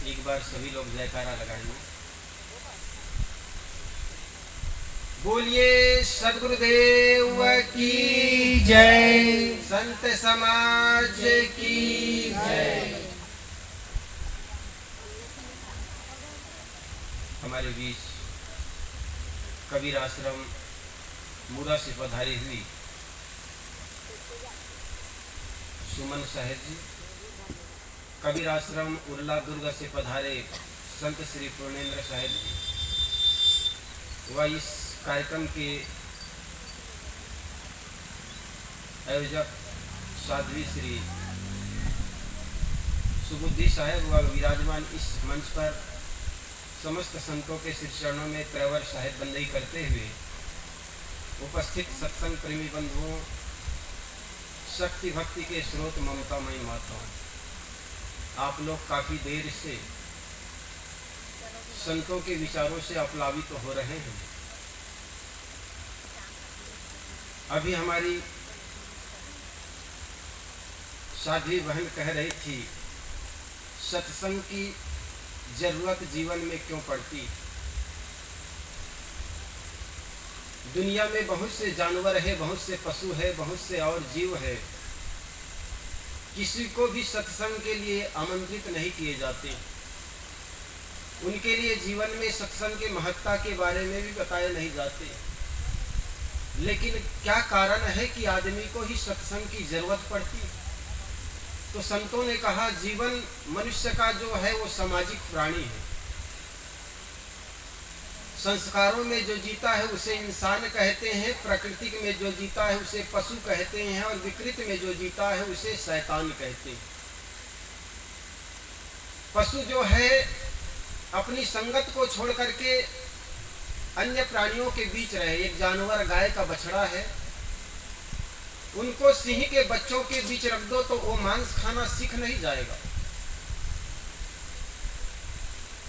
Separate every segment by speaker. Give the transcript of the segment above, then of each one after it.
Speaker 1: एक बार सभी लोग जयकारा लगाएंगे। बोलिए सद्गुरुदेव की जय, संत समाज की जय। हमारे बीच कबीर आश्रम मुरा से पधारी हुई सुमन साहेब जी, कबीर आश्रम उर्ला दुर्ग से पधारे संत श्री पूर्णेंद्र साहेब जी व इस कार्यक्रम के आयोजक साध्वी श्री सुबुद्धि साहेब व विराजमान इस मंच पर समस्त संतों के श्री चरणों में त्रैवर साहेब बंदगी करते हुए उपस्थित सत्संग प्रेमी बंधुओं, शक्ति भक्ति के स्रोत ममतामयी माताओं, आप लोग काफी देर से संतों के विचारों से अपलावित तो हो रहे हैं। अभी हमारी साध्वी बहन कह रही थी सत्संग की जरूरत जीवन में क्यों पड़ती। दुनिया में बहुत से जानवर है, बहुत से पशु है, बहुत से और जीव है, किसी को भी सत्संग के लिए आमंत्रित नहीं किए जाते। उनके लिए जीवन में सत्संग के महत्ता के बारे में भी बताए नहीं जाते। लेकिन क्या कारण है कि आदमी को ही सत्संग की जरूरत पड़ती। तो संतों ने कहा जीवन मनुष्य का जो है वो सामाजिक प्राणी है। संस्कारों में जो जीता है उसे इंसान कहते हैं, प्रकृति में जो जीता है उसे पशु कहते हैं, और विकृत में जो जीता है उसे शैतान कहते हैं। पशु जो है अपनी संगत को छोड़ करके अन्य प्राणियों के बीच रहे। एक जानवर गाय का बछड़ा है, उनको सिंह के बच्चों के बीच रख दो तो वो मांस खाना सीख नहीं जाएगा।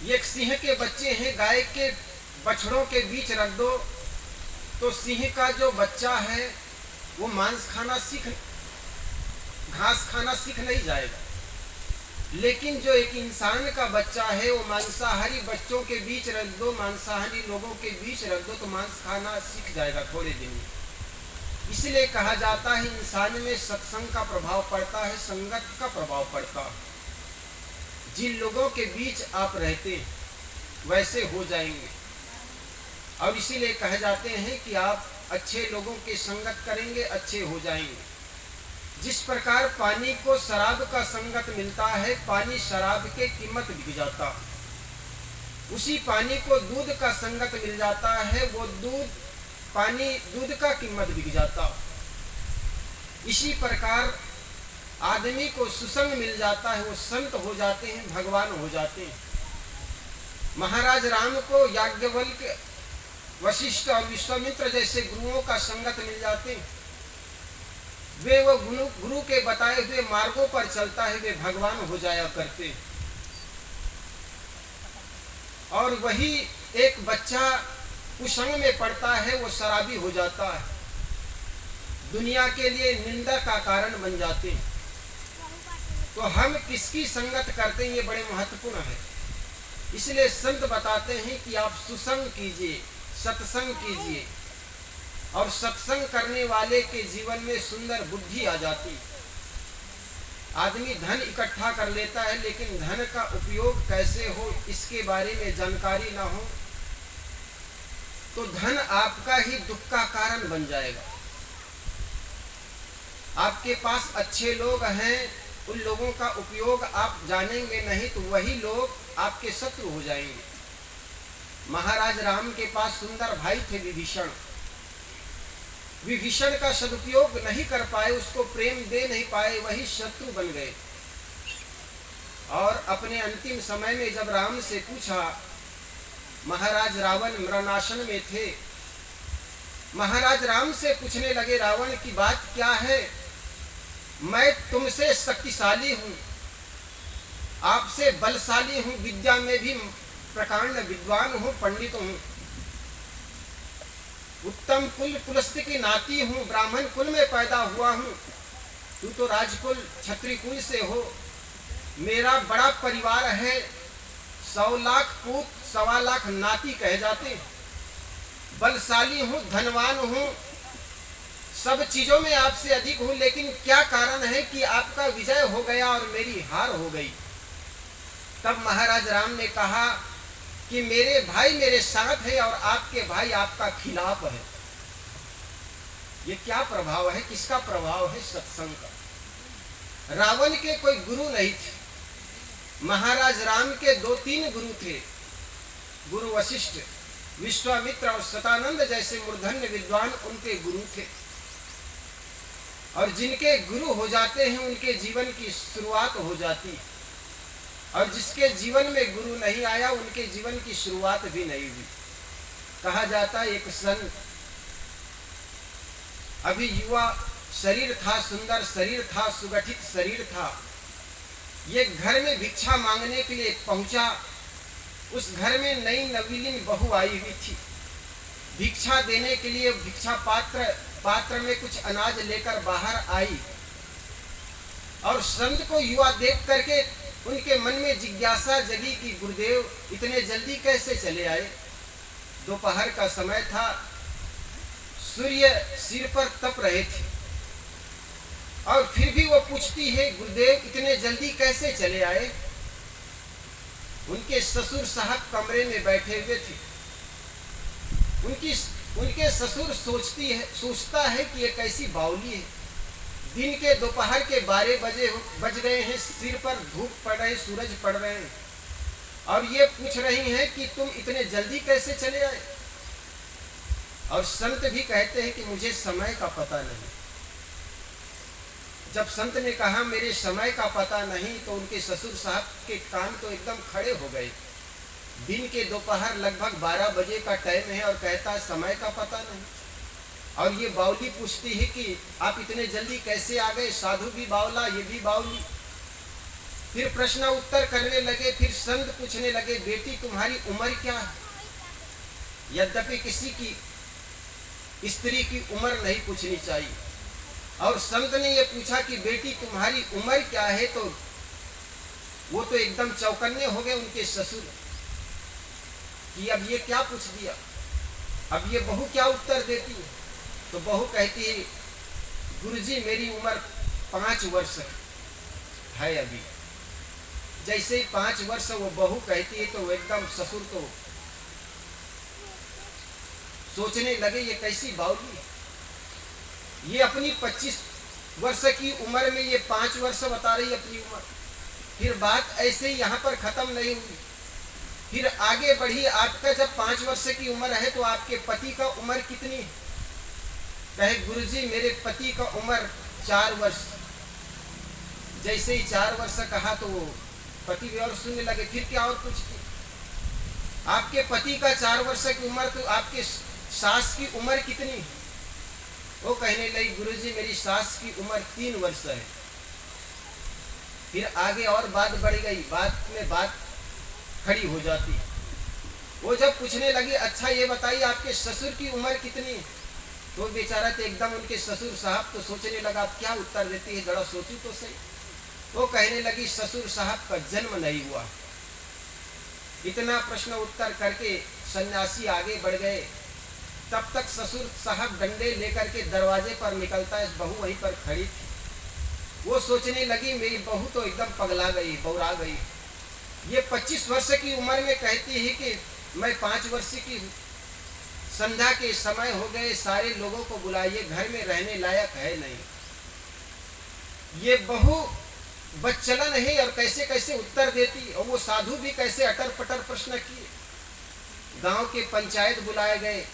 Speaker 1: एक सिंह के बच्चे हैं, गाय के बछड़ों के बीच रख दो तो सिंह का जो बच्चा है वो घास खाना सीख नहीं जाएगा। लेकिन जो एक इंसान का बच्चा है वो मांसाहारी बच्चों के बीच रख दो, मांसाहारी लोगों के बीच रख दो तो मांस खाना सीख जाएगा थोड़े दिन में। इसलिए कहा जाता है इंसान में सत्संग का प्रभाव पड़ता है, संगत का प्रभाव पड़ता है। जिन लोगों के बीच आप रहते हैं वैसे हो जाएंगे। और इसीलिए कहे जाते हैं कि आप अच्छे लोगों की संगत करेंगे अच्छे हो जाएंगे। जिस प्रकार पानी को शराब का संगत मिलता है, पानी शराब के कीमत बिक जाता, उसी पानी को दूध का संगत मिल जाता है, वो दूध का कीमत बिक जाता। इसी प्रकार आदमी को सुसंग मिल जाता है, वो संत हो जाते हैं, भगवान हो जाते हैं। महाराज राम को याज्ञवल्क्य, वशिष्ठ और विश्वामित्र जैसे गुरुओं का संगत मिल जाते हैं। वे वो गुरु के बताए हुए मार्गों पर चलता है, वे भगवान हो जाया करते। और वही एक बच्चा कुसंग में पड़ता है, वो शराबी हो जाता है, दुनिया के लिए निंदा का कारण बन जाते हैं। तो हम किसकी संगत करते हैं ये बड़े महत्वपूर्ण है। इसलिए संत बताते हैं कि आप सुसंग कीजिए, सत्संग कीजिए, और सत्संग करने वाले के जीवन में सुंदर बुद्धि आ जाती। आदमी धन इकट्ठा कर लेता है लेकिन धन का उपयोग कैसे हो इसके बारे में जानकारी ना हो तो धन आपका ही दुख का कारण बन जाएगा। आपके पास अच्छे लोग हैं, उन लोगों का उपयोग आप जानेंगे नहीं तो वही लोग आपके शत्रु हो जाएंगे। महाराज राम के पास सुंदर भाई थे विभीषण। विभीषण का सदुपयोग नहीं कर पाए, उसको प्रेम दे नहीं पाए, वही शत्रु बन गए। और अपने अंतिम समय में जब राम से पूछा, महाराज रावण मरणासन में थे, महाराज राम से पूछने लगे रावण की बात क्या है। मैं तुमसे शक्तिशाली हूँ, आपसे बलशाली हूँ, विद्या में भी प्रकांड विद्वान हूँ, पंडित हूँ, उत्तम कुल कुलस्थ की नाती हूँ, ब्राह्मण कुल में पैदा हुआ हूँ, तू तो राजकुल क्षत्रिय कुल से हो, मेरा बड़ा परिवार है, 100 लाख पूत 1.25 लाख नाती कहे जाते हैं। बलशाली हूँ, धनवान हूँ, सब चीजों में आपसे अधिक हूँ, लेकिन क्या कारण है कि आपका विजय हो गया और मेरी हार हो गई। तब महाराज राम ने कहा कि मेरे भाई मेरे साथ है और आपके भाई आपका खिलाफ है। ये क्या प्रभाव है, किसका प्रभाव है? सत्संग का। रावण के कोई गुरु नहीं थे, महाराज राम के 2-3 गुरु थे। गुरु वशिष्ठ, विश्वामित्र और शतानंद जैसे मूर्धन्य विद्वान उनके गुरु थे। और जिनके गुरु हो जाते हैं उनके जीवन की शुरुआत हो जाती, और जिसके जीवन में गुरु नहीं आया उनके जीवन की शुरुआत भी नहीं हुई। कहा जाता एक संत, अभी युवा शरीर था, सुंदर शरीर था, सुगठित शरीर था, ये घर में भिक्षा मांगने के लिए पहुंचा। उस घर में नई नवीलिन बहू आई हुई थी, भिक्षा देने के लिए भिक्षा पात्र में कुछ अनाज लेकर बाहर आई। और संत को युवा देख करके उनके मन में जिज्ञासा जगी कि गुरुदेव इतने जल्दी कैसे चले आए। दोपहर का समय था, सूर्य सिर पर तप रहे थे, और फिर भी वो पूछती है गुरुदेव इतने जल्दी कैसे चले आए। उनके ससुर साहब कमरे में बैठे हुए थे। उनके ससुर सोचता है कि ये कैसी बावली है। दिन के दोपहर के 12 बज गए हैं, सिर पर धूप पड़ रही, सूरज पड़ रहे हैं, और ये पूछ रही हैं कि तुम इतने जल्दी कैसे चले आए। और संत भी कहते हैं कि मुझे समय का पता नहीं। जब संत ने कहा मेरे समय का पता नहीं, तो उनके ससुर साहब के कान तो एकदम खड़े हो गए। दिन के दोपहर लगभग 12 बजे का टाइम है और कहता समय का पता नहीं। और ये बावली पूछती है कि आप इतने जल्दी कैसे आ गए। साधु भी बावला, ये भी बावली। फिर प्रश्न उत्तर करने लगे। फिर संत पूछने लगे बेटी तुम्हारी उम्र क्या है। यद्यपि किसी की स्त्री की उम्र नहीं पूछनी चाहिए, और संत ने ये पूछा कि बेटी तुम्हारी उम्र क्या है, तो वो तो एकदम चौकन्ने हो गए उनके ससुर कि अब ये क्या पूछ दिया, अब ये बहू क्या उत्तर देती है। तो बहू कहती है गुरुजी मेरी उम्र 5 वर्ष है अभी। जैसे ही 5 वर्ष वो बहू कहती है तो एकदम ससुर तो सोचने लगे ये कैसी बावली है। ये अपनी 25 वर्ष की उम्र में ये 5 वर्ष बता रही अपनी उम्र। फिर बात ऐसे ही यहाँ पर खत्म नहीं हुई, फिर आगे बढ़ी। आपका जब 5 वर्ष की उम्र है तो आपके पति का उम्र कितनी है। कहे गुरुजी मेरे पति का उम्र 4 वर्ष। जैसे ही 4 वर्ष कहा तो वो पति भी और सुनने लगे। फिर क्या और पूछती, आपके पति का 4 वर्ष की उम्र, तो आपके सास की उम्र कितनी है। वो कहने लगी गुरुजी मेरी सास की उम्र 3 वर्ष है। फिर आगे और बात बढ़ गई, बात में बात खड़ी हो जाती। वो जब पूछने लगी अच्छा ये बताइए आपके ससुर की उम्र कितनी है, तो बेचारा तो एकदम उनके ससुर साहब तो सोचने लगा क्या उत्तर देती है, जरा सोचू तो सही। वो कहने लगी ससुर साहब का जन्म नहीं हुआ। इतना प्रश्न उत्तर करके सन्यासी आगे बढ़ गए। तब तक ससुर साहब डंडे लेकर के दरवाजे पर निकलता है, बहू वहीं पर खड़ी थी। वो सोचने लगी मेरी बहू तो एकदम पगला गई, बौरा गई। ये 25 वर्ष की उम्र में कहती है कि मैं 5 वर्ष की हूँ। संध्या के समय हो गए, सारे लोगों को बुलाइए, घर में रहने लायक है नहीं। ये बहू बच्चलन है और कैसे कैसे उत्तर देती। और वो साधु भी कैसे अटर पटर प्रश्न किए। गांव के पंचायत बुलाए गए,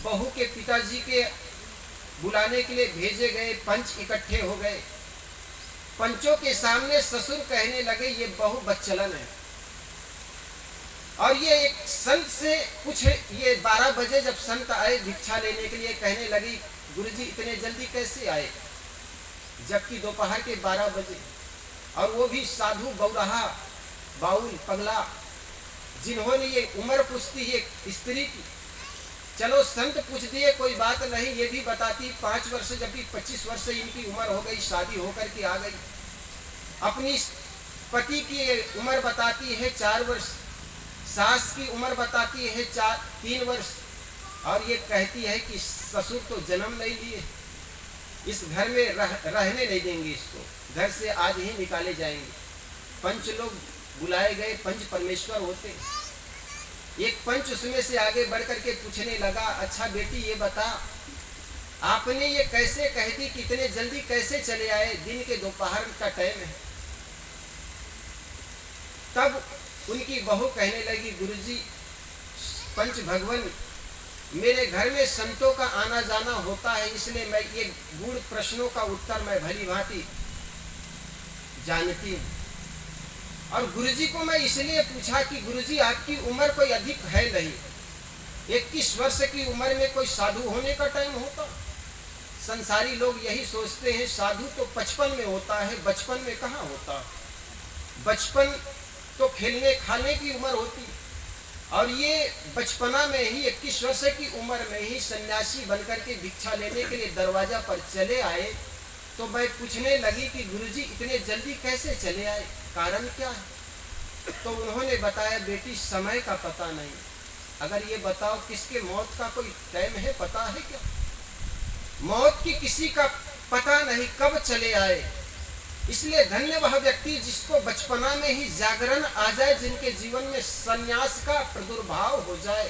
Speaker 1: बहू के पिताजी के बुलाने के लिए भेजे गए, पंच इकट्ठे हो गए। पंचों के सामने ससुर कहने लगे ये बहू बच्चलन है। और ये एक संत से कुछ, ये 12 बजे जब संत आए भिक्षा लेने के लिए, कहने लगी गुरुजी इतने जल्दी कैसे आए, जबकि दोपहर के 12 बजे। और वो भी साधु बौराहा बाउल पगला, जिन्होंने ये उम्र पूछती है स्त्री की। चलो संत पूछ दिए कोई बात नहीं, ये भी बताती 5 वर्ष, जबकि 25 वर्ष इनकी उम्र हो गई, शादी होकर के आ गई। अपनी पति की उम्र बताती है 4 वर्ष। सास की उम्र बताती है 3 वर्ष, और ये कहती है कि ससुर तो जन्म नहीं लिए, इस घर में रहने नहीं देंगे, इसको घर से आज ही निकाले जाएंगे। पंच लोग बुलाए गए, पंच परमेश्वर होते। एक पंच उसमें से आगे बढ़ करके पूछने लगा, अच्छा बेटी ये बता, आपने ये कैसे कह दी कि इतने जल्दी कैसे चले आए, दिन के दोपहर का टाइम है। तब उनकी बहू कहने लगी, गुरुजी पंच भगवान, मेरे घर में संतों का आना जाना होता है, इसलिए मैं ये गूढ़ प्रश्नों का उत्तर मैं भली भांति जानती हूँ। और गुरुजी को मैं इसलिए पूछा कि गुरुजी आपकी उम्र कोई अधिक है नहीं, 21 वर्ष की उम्र में कोई साधु होने का टाइम होता। संसारी लोग यही सोचते हैं साधु तो 55 में होता है, बचपन में कहाँ होता। बचपन तो खेलने खाने की उम्र होती, और ये बचपना में ही 21 वर्ष की उम्र में ही सन्यासी बनकर के भिक्षा लेने के लिए दरवाजा पर चले आए। तो मैं पूछने लगी कि गुरुजी इतने जल्दी कैसे चले आए, कारण क्या है। तो उन्होंने बताया, बेटी समय का पता नहीं, अगर ये बताओ किसके मौत का कोई टाइम है, पता है क्या। मौत की किसी का पता नहीं, कब चले आए। इसलिए धन्य वह व्यक्ति जिसको बचपना में ही जागरण आ जाए, जिनके जीवन में संन्यास का प्रादुर्भाव हो जाए।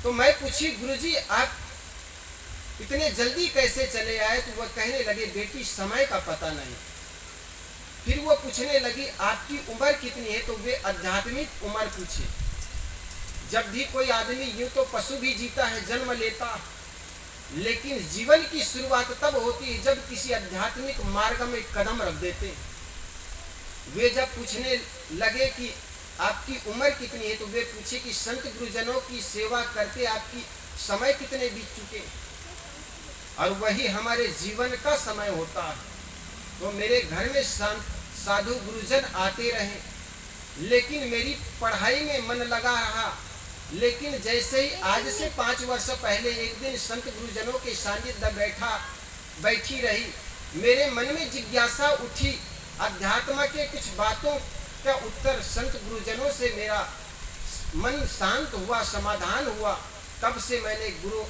Speaker 1: तो मैं पूछी, गुरुजी आप इतने जल्दी कैसे चले आए। तो वह कहने लगे, बेटी समय का पता नहीं। फिर वो पूछने लगी, आपकी उम्र कितनी है। तो वे आध्यात्मिक उम्र पूछे। जब भी कोई आदमी, यूं तो पशु भी जीता है, जन्म लेता, लेकिन जीवन की शुरुआत तब होती है जब किसी आध्यात्मिक मार्ग में कदम रख देते। वे जब पूछने लगे कि आपकी उम्र कितनी है, तो वे पूछे कि संत गुरुजनों की सेवा करते आपकी समय कितने बीत चुके, और वही हमारे जीवन का समय होता है। तो मेरे घर में साधु गुरुजन आते रहे, लेकिन मेरी पढ़ाई में मन लगा रहा। लेकिन जैसे ही आज से 5 वर्ष पहले एक दिन संत गुरुजनों के सानिध्य बैठी रही, मेरे मन में जिज्ञासा उठी, अध्यात्म के कुछ बातों का उत्तर संत गुरुजनों से मेरा मन शांत हुआ, समाधान हुआ। तब से मैंने गुरु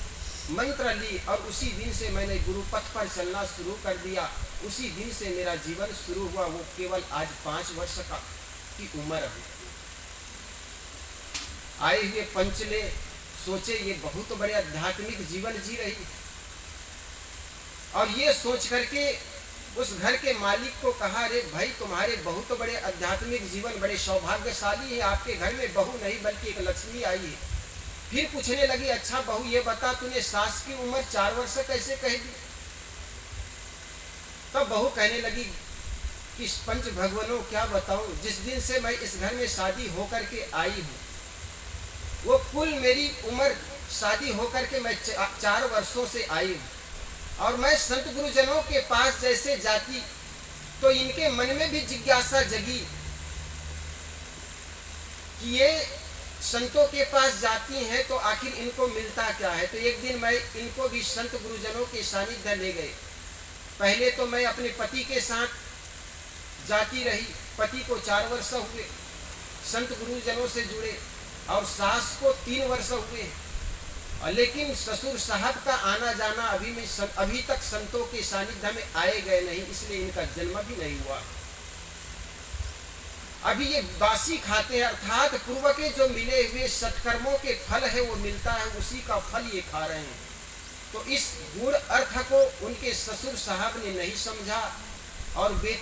Speaker 1: मंत्र ली, और उसी दिन से मैंने गुरु पथ पर चलना शुरू कर दिया। उसी दिन से मेरा जीवन शुरू हुआ। वो केवल आज 5 वर्ष की उम्र है। आए हुए पंचले सोचे ये बहुत बड़े आध्यात्मिक जीवन जी रही, और ये सोच करके उस घर के मालिक को कहा, अरे भाई तुम्हारे बहुत बड़े आध्यात्मिक जीवन, बड़े सौभाग्यशाली है, आपके घर में बहू नहीं बल्कि एक लक्ष्मी आई है। फिर पूछने लगी, अच्छा बहू ये बता, तूने सास की उम्र 4 वर्ष कैसे कह दी। तब बहू कहने लगी कि पंच भगवानों क्या बताऊं, जिस दिन से मैं इस घर में शादी होकर के आई हूँ, वो कुल मेरी उम्र शादी होकर के मैं 4 वर्षों से आई हूँ, और मैं संत गुरुजनों के पास जैसे जाती तो इनके मन में भी जिज्ञासा जगी कि ये संतों के पास जाती हैं तो आखिर इनको मिलता क्या है। तो एक दिन मैं इनको भी संत गुरुजनों के सानिध्य ले गए। पहले तो मैं अपने पति के साथ जाती रही, पति को 4 वर्ष हुए संत गुरुजनों से जुड़े, और सास को 3 वर्ष हुए, लेकिन ससुर साहब का आना जाना अभी तक संतों के सानिध्य में आए गए नहीं, इसलिए इनका जन्म भी नहीं हुआ। अभी ये बासी खाते हैं, अर्थात पूर्व के जो मिले हुए सत्कर्मों के फल है वो मिलता है, उसी का फल ये खा रहे हैं। तो इस गूढ़ अर्थ को उनके ससुर साहब ने नहीं समझा, और वे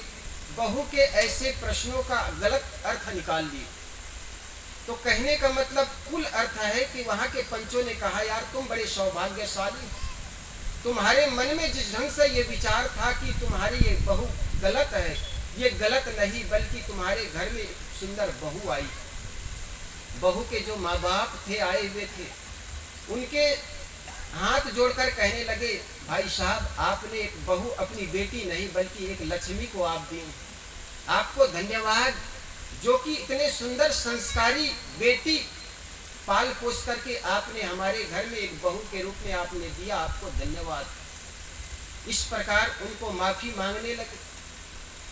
Speaker 1: बहू के ऐसे प्रश्नों का गलत अर्थ निकाल लिए। तो कहने का मतलब कुल अर्थ है कि वहां के पंचों ने कहा, यार तुम बड़े सौभाग्यशाली, तुम्हारे मन में जिस ढंग से ये विचार था कि तुम्हारी ये बहू गलत है, ये गलत नहीं, बल्कि तुम्हारे घर में सुंदर बहू आई। बहू के जो माँ बाप थे आए हुए थे, उनके हाथ जोड़कर कहने लगे, भाई साहब आपने एक बहू अपनी बेटी नहीं बल्कि एक लक्ष्मी को आप दी, आपको धन्यवाद, जो कि इतने सुंदर संस्कारी बेटी पाल पोस करके आपने हमारे घर में एक बहू के रूप में आपने दिया, आपको धन्यवाद। इस प्रकार उनको माफी मांगने लगे।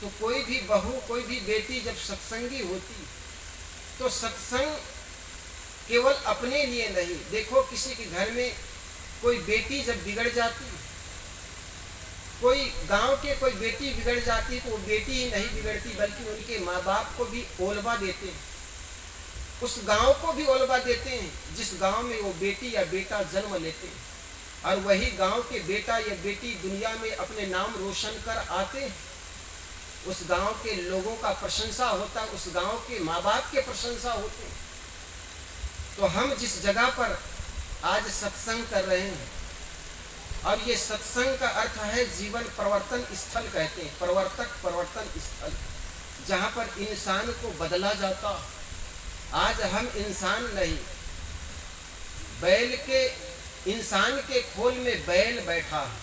Speaker 1: तो कोई भी बहू, कोई भी बेटी जब सत्संगी होती तो सत्संग केवल अपने लिए नहीं। देखो किसी के घर में कोई बेटी जब बिगड़ जाती, कोई गांव के कोई बेटी बिगड़ जाती, तो वो बेटी ही नहीं बिगड़ती बल्कि उनके माँ बाप को भी ओलवा देते हैं, उस गांव को भी ओलवा देते हैं जिस गांव में वो बेटी या बेटा जन्म लेते हैं। और वही गांव के बेटा या बेटी दुनिया में अपने नाम रोशन कर आते हैं। उस गांव के लोगों का प्रशंसा होता है, उस गांव के माँ बाप के प्रशंसा होते हैं। तो हम जिस जगह पर आज सत्संग कर रहे हैं, और ये सत्संग का अर्थ है जीवन परिवर्तन स्थल कहते हैं, परिवर्तन स्थल, जहाँ पर इंसान को बदला जाता। आज हम इंसान नहीं, बैल के, इंसान के खोल में बैल बैठा है।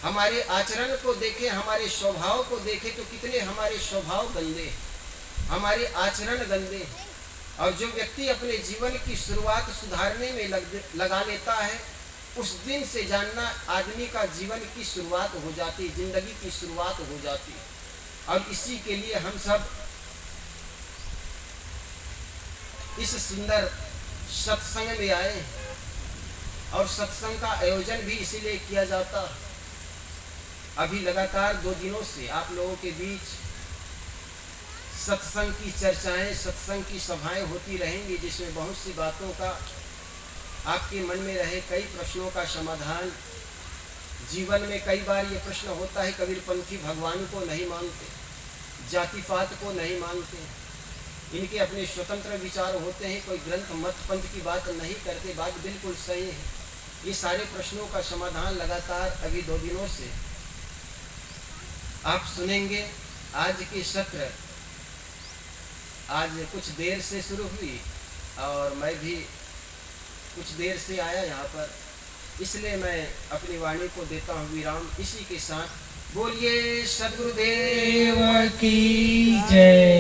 Speaker 1: हमारे आचरण को देखें, हमारे स्वभाव को देखें तो कितने हमारे स्वभाव गंदे, हमारे आचरण गंदे। और जो व्यक्ति अपने जीवन की शुरुआत सुधारने में लगा लेता है, उस दिन से जानना आदमी का जीवन की शुरुआत हो जाती, जिंदगी की शुरुआत हो जाती। और इसी के लिए हम सब इस सुंदर सत्संग में आए, और सत्संग का आयोजन भी इसीलिए किया जाता। अभी लगातार 2 दिनों से आप लोगों के बीच सत्संग की चर्चाएं, सत्संग की सभाएं होती रहेंगी, जिसमें बहुत सी बातों का आपके मन में रहे, कई प्रश्नों का समाधान। जीवन में कई बार ये प्रश्न होता है, कबीरपंथी भगवान को नहीं मानते, जाति पात को नहीं मानते, इनके अपने स्वतंत्र विचार होते हैं, कोई ग्रंथ मत पंथ की बात नहीं करते। बात बिल्कुल सही है। ये सारे प्रश्नों का समाधान लगातार अभी 2 दिनों से आप सुनेंगे। आज की सत्र आज कुछ देर से शुरू हुई, और मैं भी कुछ देर से आया यहाँ पर, इसलिए मैं अपनी वाणी को देता हूँ विराम। इसी के साथ बोलिए सद्गुरुदेव
Speaker 2: की जय।